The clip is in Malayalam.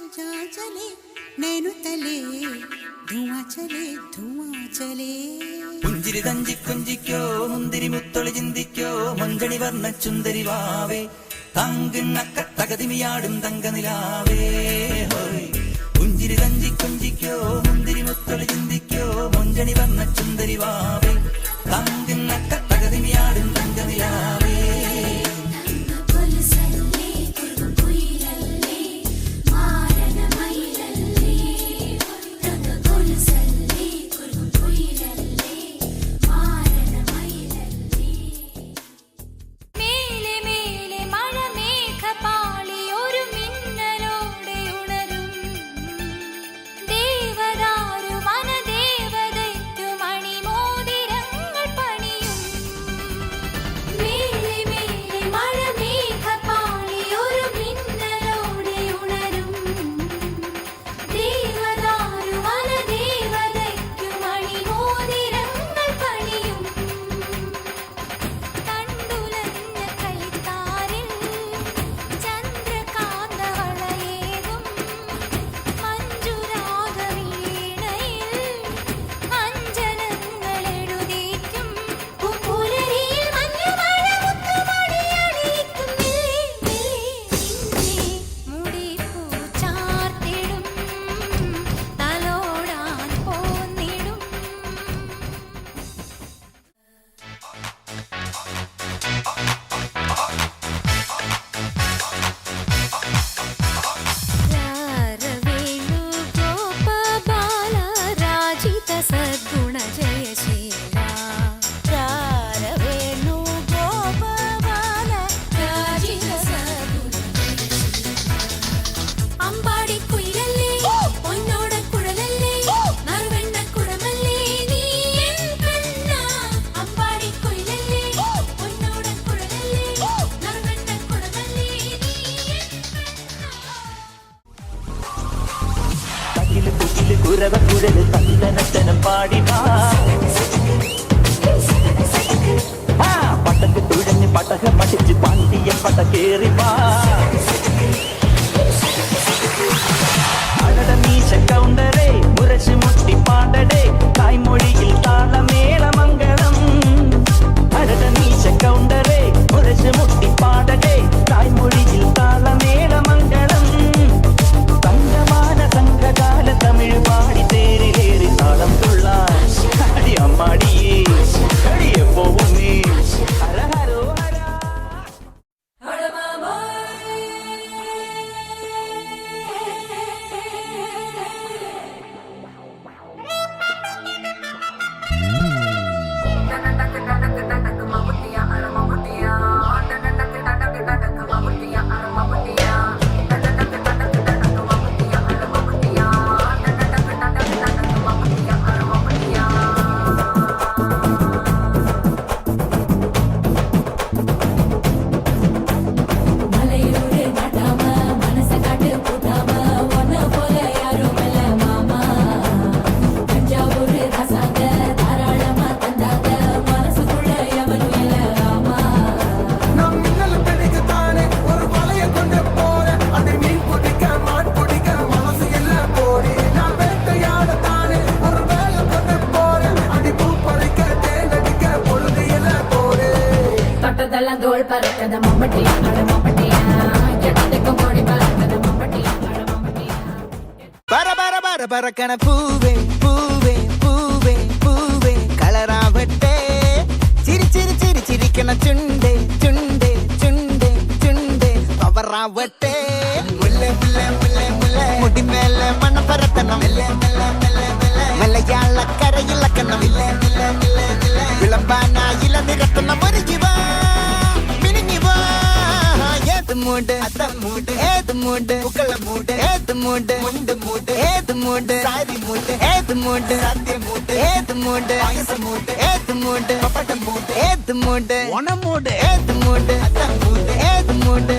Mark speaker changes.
Speaker 1: చలే నేను తలే ధువా చలే
Speaker 2: പുഞ്ചിരി തഞ്ചി കുഞ്ചിക്കോ മുന്തിരി മുത്തൊളി ചിന്തിക്കോ മഞ്ചണി വർണ്ണ ചുന്ദരി വാവേ തങ്കിണ്ണക്ക തകതിമിയാടും തങ്കനിലാവേ പുഞ്ചിരി തഞ്ചി കുഞ്ചിക്കോ മുന്തിരി മുത്തൊളി ചിന്തിക്കോ മഞ്ചണി വർണ്ണ ചുന്ദരി വാവേ തങ്കിണ്ണക്ക തകതിമിയാടും തങ്കനിലാവേ കുരവക്കുഴല് തന്തനത്തനം പാടിവാ പട്ടക്ക് തുഴഞ്ഞ് പടക മടിച്ച് പാണ്ടിയ പട കേറിവാ അടട മീശ കൗണ്ടറേ മുരശ് മുട്ടി പാടടേ തായ്മൊഴിയിൽ താളമേളമംഗളം അടട മീശ കൗണ്ടറേ മുരശ് മുട്ടി പാടടേ തായ്മൊഴിയിൽ താളമേളമംഗളം തങ്കമാന സംഘകാല തമിഴ് പാടി തേരിലേറി താളം തുള്ളാൻ അടി അമ്മാടിയേ അടിയെ പോവും നീ ഹര ഹരോ ഹര
Speaker 3: தோள் பறக்கத மம்பட்டியா அட மம்பட்டியா கெட்டதுக்கும் கோடி பறக்கத மம்பட்டியா அட மம்பட்டியா
Speaker 4: பர பர பர பறக்கன பூவே பூவே பூவே பூவே കളറാവട്ടെ ചിരി ചിരി ചിരി ചിരിക്കണ ചുണ്ടേ ചുണ്ടേ ചുണ്ടേ ചുണ്ടേ പവറാവട്ടെ മുല്ലേ മുല്ലേ മുല്ലേ മുല്ലേ മുടിമേലെ മണ്ണ പരത്തണം മലയാളക്കരയിളക്കണം വിളമ്പാനായില നിരത്തണം ഒരു ജീവ മൂട് മൂട് ഏത് മൂട് പുക്കള മൂട് ഏത് മൂട് മുണ്ട് മൂട് ഏത് മൂട് സാരി മൂട് ഏത് മൂട് സത്യ മൂട് ഏത് മൂട് പായസ മൂട് ഏത് മൂട് പപ്പടം മൂട് ഏത് മൂട് ഓണം മൂട് ഏത് മൂട് മൂട് ഏത് മൂട്